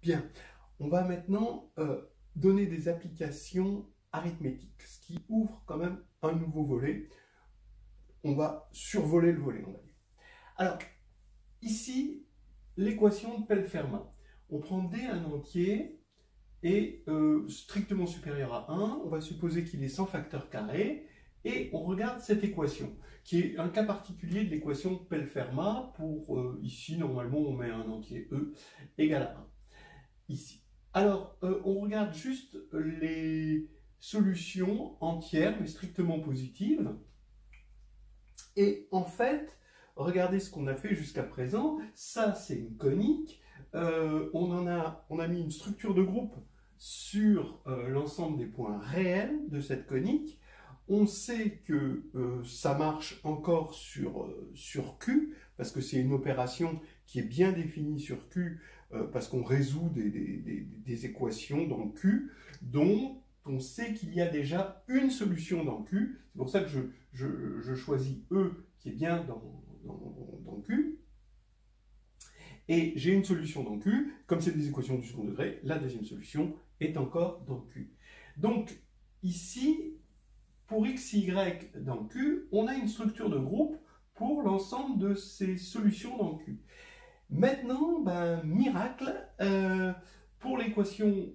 Bien, on va maintenant donner des applications arithmétiques, ce qui ouvre quand même un nouveau volet. On va survoler le volet, on va dire. Alors, ici, l'équation de Pell-Fermat. On prend D un entier et strictement supérieur à 1, on va supposer qu'il est sans facteur carré, et on regarde cette équation, qui est un cas particulier de l'équation de Pell-Fermat. Pour ici, normalement, on met un entier E égale à 1. Ici. Alors, on regarde juste les solutions entières, mais strictement positives. Et en fait, regardez ce qu'on a fait jusqu'à présent. Ça, c'est une conique. On a mis une structure de groupe sur l'ensemble des points réels de cette conique. On sait que ça marche encore sur Q, parce que c'est une opération qui est bien définie sur Q, parce qu'on résout des équations dans Q, dont on sait qu'il y a déjà une solution dans Q. C'est pour ça que je choisis E, qui est bien dans Q. Et j'ai une solution dans Q. Comme c'est des équations du second degré, la deuxième solution est encore dans Q. Donc, ici, pour x, y dans Q, on a une structure de groupe pour l'ensemble de ces solutions dans Q. Maintenant, miracle, pour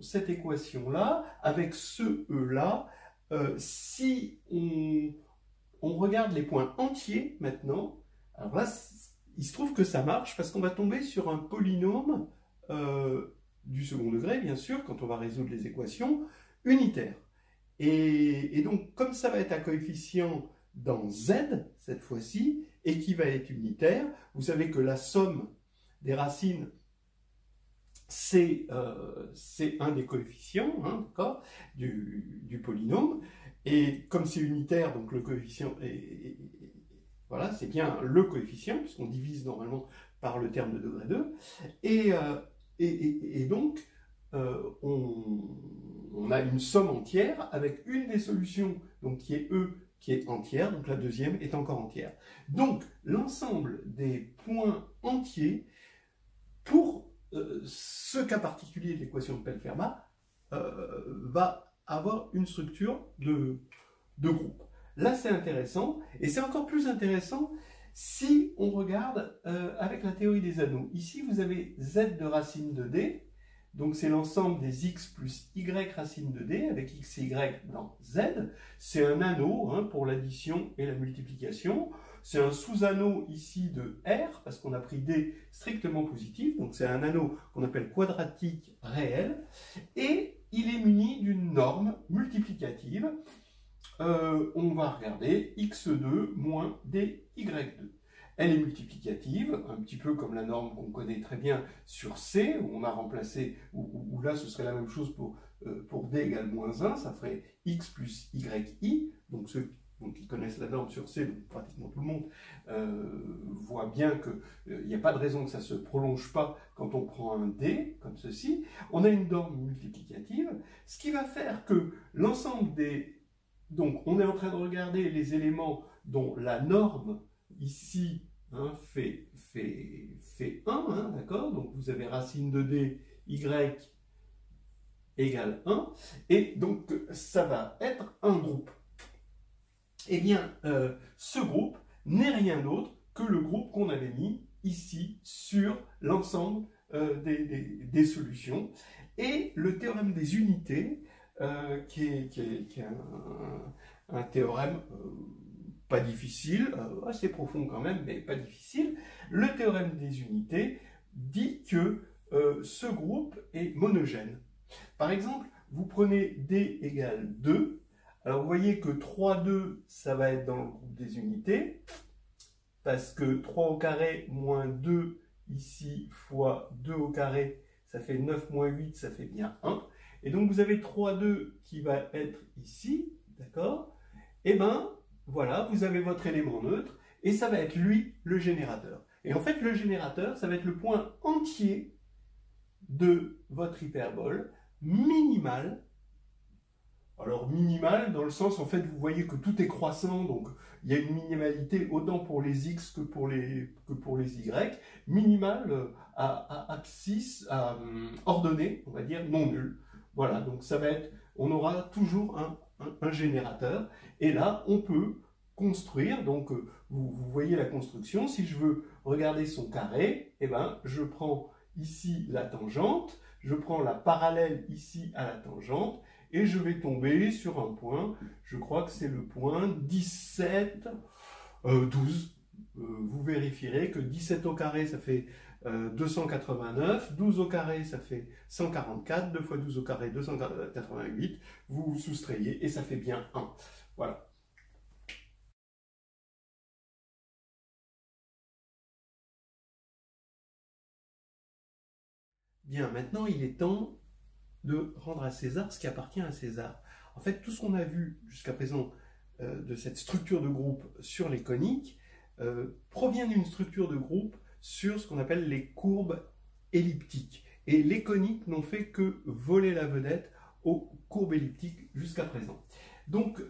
cette équation-là, avec ce E-là, si on regarde les points entiers maintenant, alors là, il se trouve que ça marche parce qu'on va tomber sur un polynôme du second degré, bien sûr, quand on va résoudre les équations, unitaire. Et donc, comme ça va être un coefficient dans Z, cette fois-ci, et qui va être unitaire, vous savez que la somme des racines, c'est un des coefficients, hein, d'accord, du polynôme. Et comme c'est unitaire, donc le coefficient voilà, c'est bien le coefficient, puisqu'on divise normalement par le terme de degré 2. Et donc, on a une somme entière avec une des solutions, donc qui est E, qui est entière, donc la deuxième est encore entière. Donc, l'ensemble des points entiers, pour ce cas particulier de l'équation de Pell-Fermat, va avoir une structure de groupe. Là, c'est intéressant, et c'est encore plus intéressant si on regarde avec la théorie des anneaux. Ici, vous avez Z de racine de D, donc c'est l'ensemble des x plus y racine de D, avec x et y dans Z. C'est un anneau hein, pour l'addition et la multiplication. C'est un sous-anneau ici de R, parce qu'on a pris D strictement positif, donc c'est un anneau qu'on appelle quadratique réel, et il est muni d'une norme multiplicative. On va regarder x2 moins dy2. Elle est multiplicative, un petit peu comme la norme qu'on connaît très bien sur C, où on a remplacé, où là ce serait la même chose pour d égale moins 1, ça ferait x plus yi, donc ceux qui connaissent la norme sur C, donc pratiquement tout le monde, voit bien qu'il n'y a pas de raison que ça ne se prolonge pas quand on prend un d, comme ceci. On a une norme multiplicative, ce qui va faire que l'ensemble des... Donc, on est en train de regarder les éléments dont la norme, ici, hein, fait 1, hein, d'accord? Donc, vous avez racine de d, y égale 1, et donc, ça va être un groupe. Eh bien, ce groupe n'est rien d'autre que le groupe qu'on avait mis ici sur l'ensemble des solutions. Et le théorème des unités, qui est un théorème pas difficile, assez profond quand même, mais pas difficile. Le théorème des unités dit que ce groupe est monogène. Par exemple, vous prenez D égale 2, alors vous voyez que 3, 2, ça va être dans le groupe des unités, parce que 3 au carré moins 2 ici fois 2 au carré, ça fait 9 moins 8, ça fait bien 1. Et donc vous avez 3, 2 qui va être ici, d'accord? Et bien, voilà, vous avez votre élément neutre, et ça va être lui, le générateur. Et en fait, le générateur, ça va être le point entier de votre hyperbole, minimal, Alors minimal dans le sens, en fait, vous voyez que tout est croissant, donc il y a une minimalité autant pour les x que pour les y. Minimal à abscisse, ordonnée, on va dire non nul. Voilà, donc ça va être, on aura toujours un générateur. Et là, on peut construire, donc vous voyez la construction. Si je veux regarder son carré, eh ben, je prends ici la tangente, je prends la parallèle ici à la tangente, et je vais tomber sur un point, je crois que c'est le point 17, 12. Vous vérifierez que 17 au carré, ça fait 289, 12 au carré, ça fait 144, 2 fois 12 au carré, 288, vous soustrayez et ça fait bien 1. Voilà. Bien, maintenant il est temps de rendre à César ce qui appartient à César. En fait, tout ce qu'on a vu jusqu'à présent de cette structure de groupe sur les coniques provient d'une structure de groupe sur ce qu'on appelle les courbes elliptiques. Et les coniques n'ont fait que voler la vedette aux courbes elliptiques jusqu'à présent. Donc,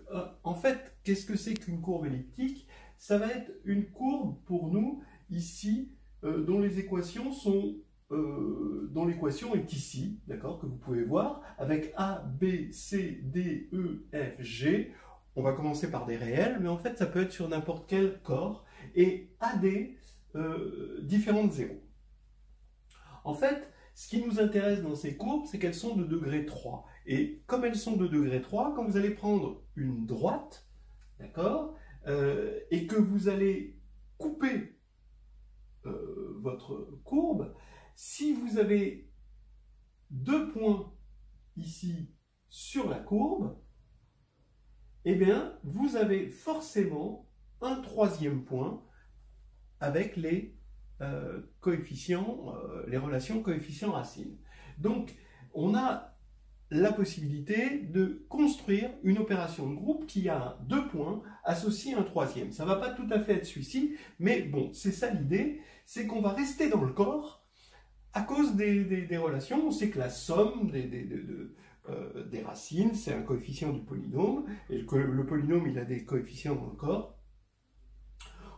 en fait, qu'est-ce que c'est qu'une courbe elliptique? Ça va être une courbe pour nous, ici, dont les équations sont... dont l'équation est ici, d'accord, que vous pouvez voir, avec A, B, C, D, E, F, G. On va commencer par des réels, mais en fait, ça peut être sur n'importe quel corps, et AD, différents de 0. En fait, ce qui nous intéresse dans ces courbes, c'est qu'elles sont de degré 3. Et comme elles sont de degré 3, quand vous allez prendre une droite, d'accord, et que vous allez couper votre courbe, si vous avez 2 points ici sur la courbe, eh bien, vous avez forcément un 3e point avec les coefficients, les relations coefficients-racines. Donc, on a la possibilité de construire une opération de groupe qui a 2 points associés à un 3e. Ça ne va pas tout à fait être celui-ci, mais bon, c'est ça l'idée, c'est qu'on va rester dans le corps à cause des relations. On sait que la somme des racines, c'est un coefficient du polynôme, et que le polynôme, il a des coefficients dans le corps.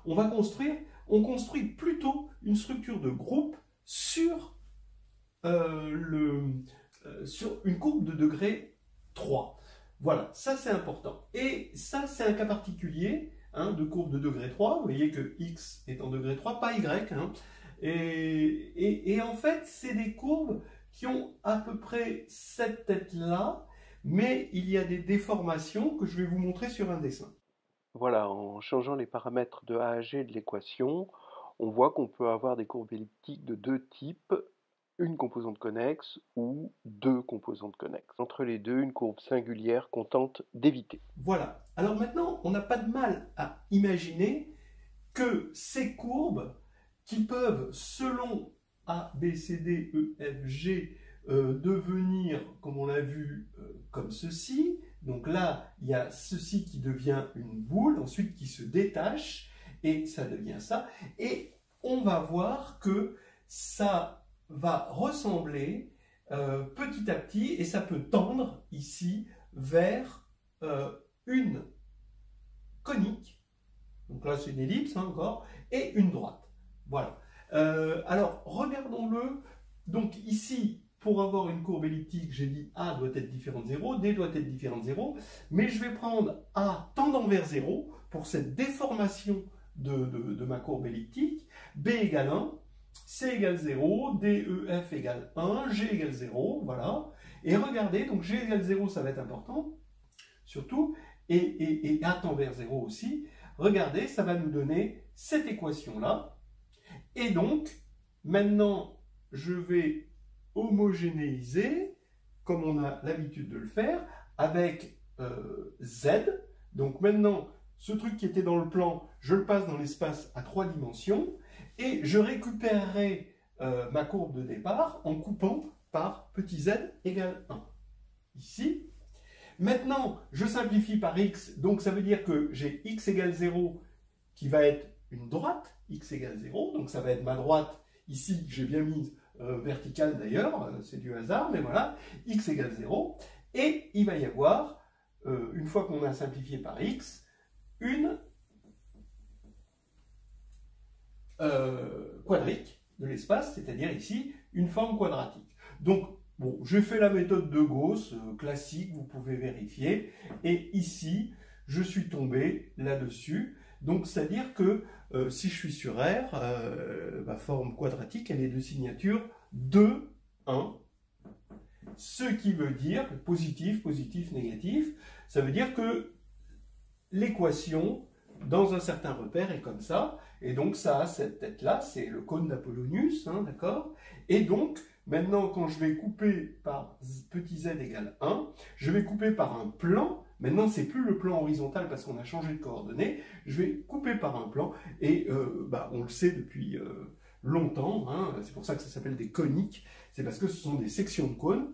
On construit plutôt une structure de groupe sur une courbe de degré 3. Voilà, ça c'est important. Et ça c'est un cas particulier de courbe de degré 3. Vous voyez que x est en degré 3, pas y. Et en fait, c'est des courbes qui ont à peu près cette tête-là, mais il y a des déformations que je vais vous montrer sur un dessin. Voilà, en changeant les paramètres de A à G de l'équation, on voit qu'on peut avoir des courbes elliptiques de 2 types, une composante connexe ou 2 composantes connexes. Entre les deux, une courbe singulière qu'on tente d'éviter. Voilà. Alors maintenant, on n'a pas de mal à imaginer que ces courbes qui peuvent, selon A, B, C, D, E, F, G, devenir, comme on l'a vu, comme ceci. Donc là, il y a ceci qui devient une boule, ensuite qui se détache, et ça devient ça. Et on va voir que ça va ressembler petit à petit, et ça peut tendre ici vers une conique. Donc là, c'est une ellipse encore, et une droite. Voilà. Alors, regardons-le. Donc ici, pour avoir une courbe elliptique, j'ai dit A doit être différent de 0, D doit être différent de 0, mais je vais prendre A tendant vers 0 pour cette déformation de ma courbe elliptique, B égale 1, C égale 0, D, E, F égale 1, G égale 0, voilà. Et regardez, donc G égale 0, ça va être important, surtout, et A tend vers 0 aussi. Regardez, ça va nous donner cette équation-là. Et donc, maintenant, je vais homogénéiser, comme on a l'habitude de le faire, avec Z. Donc maintenant, ce truc qui était dans le plan, je le passe dans l'espace à 3 dimensions, et je récupérerai ma courbe de départ en coupant par petit z égale 1. Ici. Maintenant, je simplifie par x, donc ça veut dire que j'ai x égale 0 qui va être une droite, x égale 0, donc ça va être ma droite ici, j'ai bien mis verticale d'ailleurs, c'est du hasard, mais voilà, x égale 0, et il va y avoir une fois qu'on a simplifié par x, une quadrique de l'espace, c'est-à-dire ici une forme quadratique. Donc, bon, j'ai fait la méthode de Gauss, classique, vous pouvez vérifier, et ici, je suis tombé là-dessus. Donc, c'est-à-dire que si je suis sur R, ma forme quadratique, elle est de signature 2, 1, ce qui veut dire positif, positif, négatif, ça veut dire que l'équation dans un certain repère est comme ça, et donc ça a cette tête-là, c'est le cône d'Apollonius, hein, d'accord? Et donc, maintenant, quand je vais couper par petit z égale 1, je vais couper par un plan. Maintenant, c'est plus le plan horizontal parce qu'on a changé de coordonnées. Je vais couper par un plan, et on le sait depuis longtemps, hein, c'est pour ça que ça s'appelle des coniques, c'est parce que ce sont des sections de cônes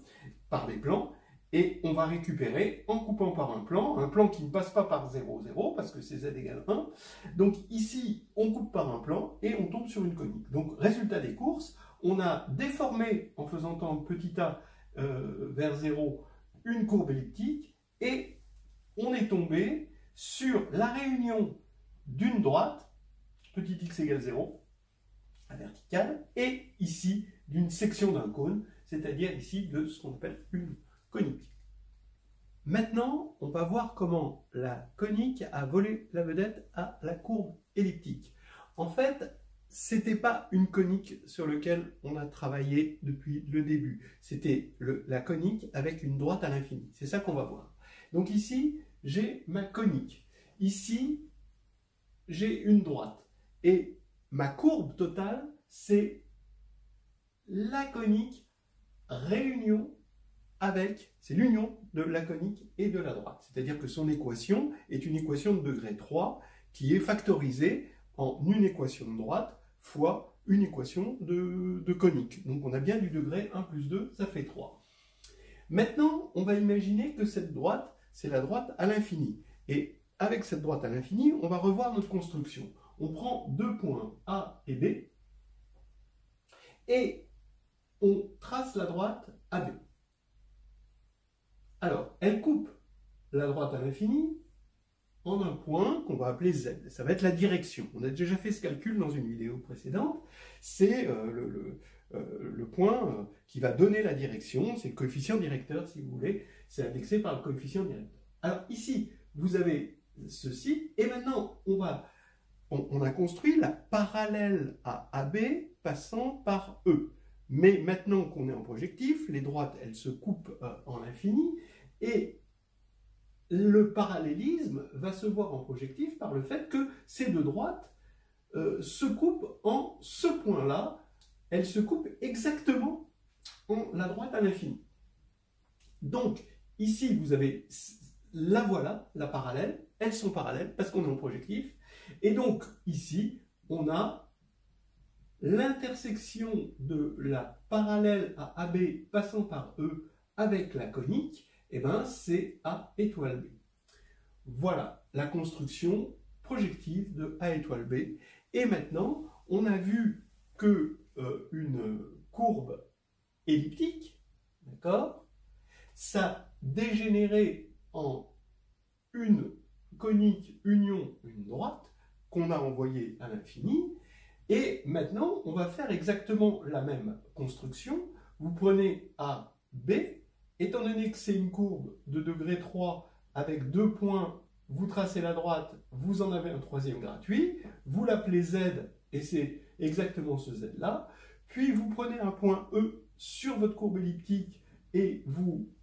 par des plans. Et on va récupérer, en coupant par un plan qui ne passe pas par 0, 0, parce que c'est z égale 1. Donc ici, on coupe par un plan et on tombe sur une conique. Donc, résultat des courses, on a déformé, en faisant tendre petit a vers 0, une courbe elliptique, et on est tombé sur la réunion d'une droite, petit x égale 0, à verticale, et ici, d'une section d'un cône, c'est-à-dire ici de ce qu'on appelle une conique. Maintenant, on va voir comment la conique a volé la vedette à la courbe elliptique. En fait, ce n'était pas une conique sur laquelle on a travaillé depuis le début. C'était la conique avec une droite à l'infini. C'est ça qu'on va voir. Donc ici, j'ai ma conique. Ici, j'ai une droite. Et ma courbe totale, c'est la conique réunion avec, c'est l'union de la conique et de la droite. C'est-à-dire que son équation est une équation de degré 3 qui est factorisée en une équation de droite fois une équation de conique. Donc on a bien du degré 1 plus 2, ça fait 3. Maintenant, on va imaginer que cette droite, c'est la droite à l'infini. Et avec cette droite à l'infini, on va revoir notre construction. On prend deux points A et B, et on trace la droite AB. Alors, elle coupe la droite à l'infini en un point qu'on va appeler Z. Ça va être la direction. On a déjà fait ce calcul dans une vidéo précédente. C'est le point qui va donner la direction. C'est le coefficient directeur, si vous voulez. C'est indexé par le coefficient directeur. Alors ici, vous avez ceci. Et maintenant, on a construit la parallèle à AB passant par E. Mais maintenant qu'on est en projectif, les droites, elles se coupent en l'infini, et le parallélisme va se voir en projectif par le fait que ces deux droites se coupent en ce point-là, elles se coupent exactement en la droite à l'infini. Donc, ici, vous avez, la voilà, la parallèle, elles sont parallèles parce qu'on est en projectif, et donc, ici, on a l'intersection de la parallèle à AB passant par E avec la conique, eh ben, c'est A étoile B. Voilà la construction projective de A étoile B. Et maintenant, on a vu que une courbe elliptique, d'accord, ça dégénérait en une conique union une droite qu'on a envoyée à l'infini. Et maintenant, on va faire exactement la même construction. Vous prenez A, B, étant donné que c'est une courbe de degré 3 avec deux points, vous tracez la droite, vous en avez un troisième gratuit, vous l'appelez Z, et c'est exactement ce Z-là, puis vous prenez un point E sur votre courbe elliptique et vous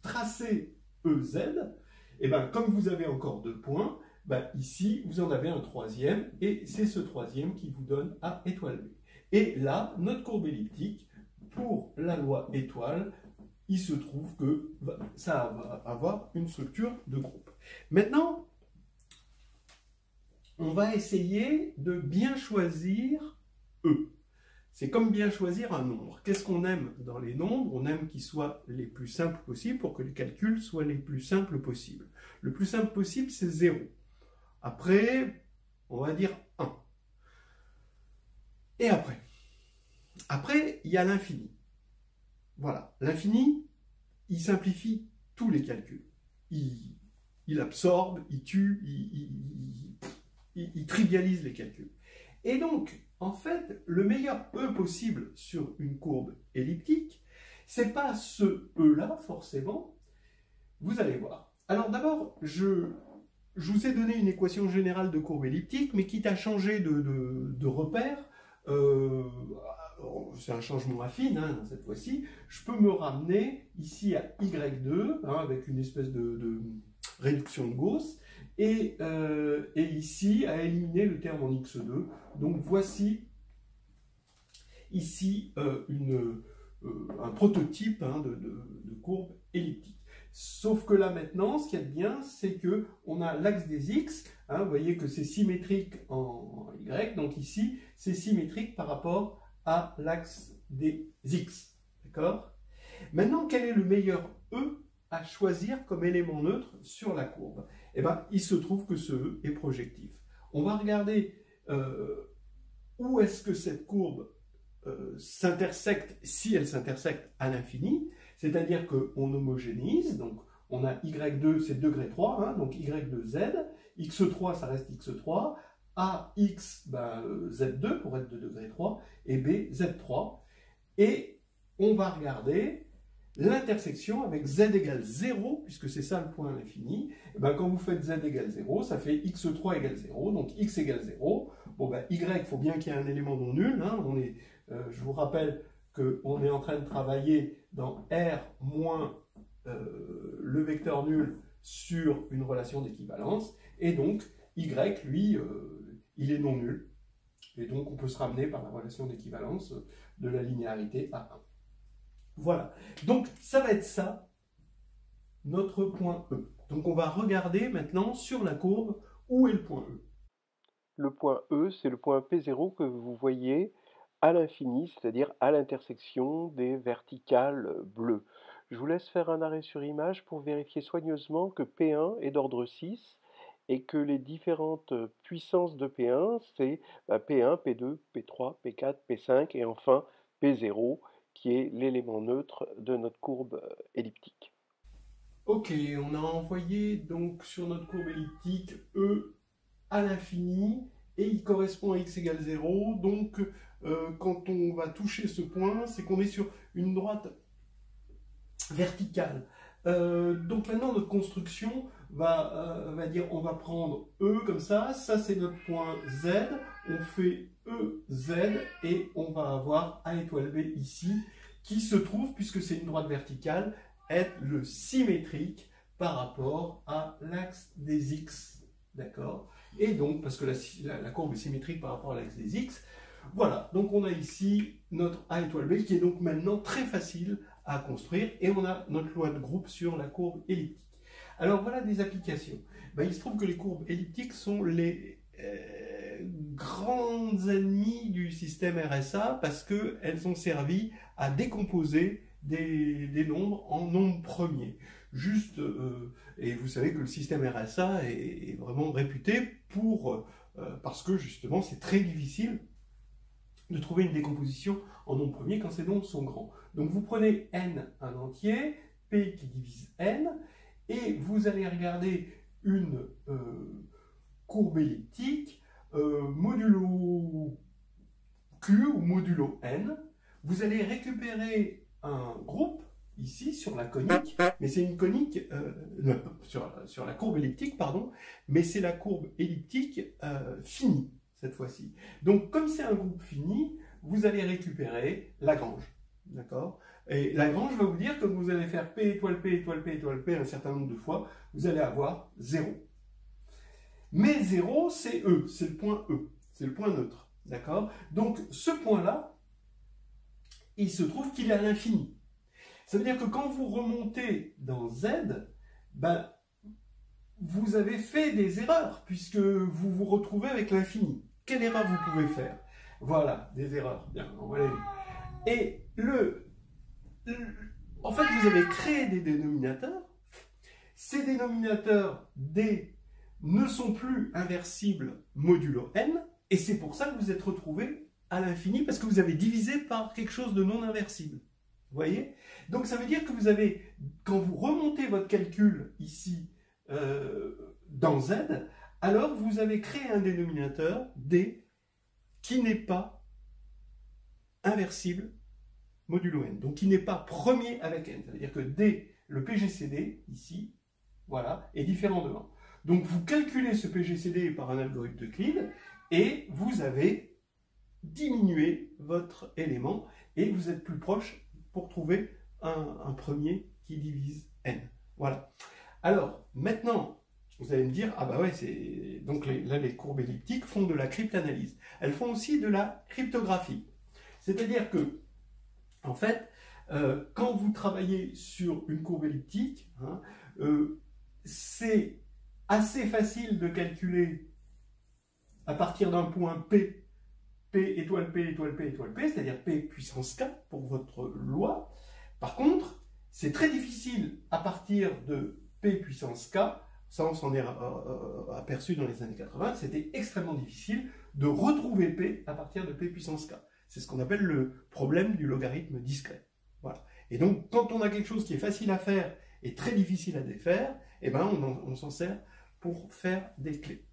tracez EZ, et bien comme vous avez encore deux points, ben ici, vous en avez un troisième, et c'est ce troisième qui vous donne A étoile B. Et là, notre courbe elliptique, pour la loi étoile, il se trouve que ça va avoir une structure de groupe. Maintenant, on va essayer de bien choisir E. C'est comme bien choisir un nombre. Qu'est-ce qu'on aime dans les nombres? On aime qu'ils soient les plus simples possibles pour que les calculs soient les plus simples possibles. Le plus simple possible, c'est 0. Après, on va dire 1. Et après, il y a l'infini. Voilà, l'infini, il simplifie tous les calculs. il absorbe, il tue, il trivialise les calculs. Et donc, en fait, le meilleur E possible sur une courbe elliptique, c'est pas ce E-là, forcément. Vous allez voir. Alors d'abord, je vous ai donné une équation générale de courbe elliptique, mais quitte à changer de repère, c'est un changement affine, hein, cette fois-ci, je peux me ramener ici à Y2, hein, avec une espèce de réduction de Gauss, et ici à éliminer le terme en X2. Donc voici ici un prototype, hein, de courbe elliptique. Sauf que là maintenant, ce qu'il y a de bien, c'est qu'on a l'axe des X, hein, vous voyez que c'est symétrique en Y, donc ici c'est symétrique par rapport à l'axe des X. D'accord? Maintenant, quel est le meilleur E à choisir comme élément neutre sur la courbe? Eh bien, il se trouve que ce E est projectif. On va regarder où est-ce que cette courbe s'intersecte, si elle s'intersecte à l'infini, c'est-à-dire qu'on homogénéise, donc on a Y2, c'est degré 3, hein, donc Y2Z, X3, ça reste X3, AX, ben, Z2 pour être de degré 3, et B, Z3. Et on va regarder l'intersection avec Z égale 0, puisque c'est ça le point à l'infini. Ben, quand vous faites Z égale 0, ça fait X3 égale 0, donc X égale 0. Bon, ben, Y, il faut bien qu'il y ait un élément non nul. Hein, je vous rappelle qu'on est en train de travailler dans R moins le vecteur nul sur une relation d'équivalence. Et donc, Y, lui, il est non nul. Et donc, on peut se ramener par la relation d'équivalence de la linéarité à 1. Voilà. Donc, ça va être ça, notre point E. Donc, on va regarder maintenant sur la courbe où est le point E. Le point E, c'est le point P0 que vous voyez à l'infini, c'est-à-dire à l'intersection des verticales bleues. Je vous laisse faire un arrêt sur image pour vérifier soigneusement que P1 est d'ordre 6 et que les différentes puissances de P1, c'est P1, P2, P3, P4, P5 et enfin P0 qui est l'élément neutre de notre courbe elliptique. Ok, on a envoyé donc sur notre courbe elliptique E à l'infini et il correspond à x égale 0. Donc quand on va toucher ce point, c'est qu'on est sur une droite verticale. Donc maintenant notre construction va dire on va prendre E comme ça c'est notre point Z, on fait EZ et on va avoir A étoile B ici qui se trouve, puisque c'est une droite verticale, être le symétrique par rapport à l'axe des X, d'accord? Et donc, parce que la courbe est symétrique par rapport à l'axe des X, voilà, donc on a ici notre A étoile B qui est donc maintenant très facile à construire et on a notre loi de groupe sur la courbe elliptique. Alors voilà des applications. Ben, il se trouve que les courbes elliptiques sont les grandes ennemies du système RSA parce qu'elles ont servi à décomposer des nombres en nombres premiers. Juste, et vous savez que le système RSA est vraiment réputé parce que justement c'est très difficile de trouver une décomposition en nombres premiers quand ces nombres sont grands. Donc vous prenez n un entier, p qui divise n, et vous allez regarder une courbe elliptique modulo q ou modulo n. Vous allez récupérer un groupe ici sur la conique, mais c'est une conique sur la courbe elliptique, pardon, mais c'est la courbe elliptique finie cette fois-ci. Donc comme c'est un groupe fini, vous allez récupérer Lagrange, d'accord? Et Lagrange va vous dire que vous allez faire P étoile P étoile P étoile P un certain nombre de fois, vous allez avoir 0. Mais 0, c'est E, c'est le point E, c'est le point neutre, d'accord? Donc ce point-là, il se trouve qu'il est à l'infini. Ça veut dire que quand vous remontez dans Z, ben, vous avez fait des erreurs, puisque vous vous retrouvez avec l'infini. Quelle erreur vous pouvez faire? Voilà, des erreurs. Bien, on va les lire. Et en fait, vous avez créé des dénominateurs. Ces dénominateurs D ne sont plus inversibles modulo n, et c'est pour ça que vous êtes retrouvé à l'infini, parce que vous avez divisé par quelque chose de non inversible. Vous voyez? Donc ça veut dire que vous avez, quand vous remontez votre calcul ici dans Z, alors vous avez créé un dénominateur D qui n'est pas inversible modulo n, donc qui n'est pas premier avec n. Ça veut dire que D, le PGCD, ici, voilà, est différent de 1. Donc vous calculez ce PGCD par un algorithme d'Euclide et vous avez diminué votre élément et vous êtes plus proche pour trouver un premier qui divise n. Voilà. Alors, maintenant, vous allez me dire, ah bah ouais, donc là les courbes elliptiques font de la cryptanalyse. Elles font aussi de la cryptographie. C'est-à-dire que, en fait, quand vous travaillez sur une courbe elliptique, hein, c'est assez facile de calculer à partir d'un point P, P étoile P étoile P étoile P, c'est-à-dire P puissance K pour votre loi. Par contre, c'est très difficile à partir de P puissance K, ça on s'en est aperçu dans les années 80, c'était extrêmement difficile de retrouver P à partir de P puissance K. C'est ce qu'on appelle le problème du logarithme discret. Voilà. Et donc, quand on a quelque chose qui est facile à faire et très difficile à défaire, eh ben, on s'en sert pour faire des clés.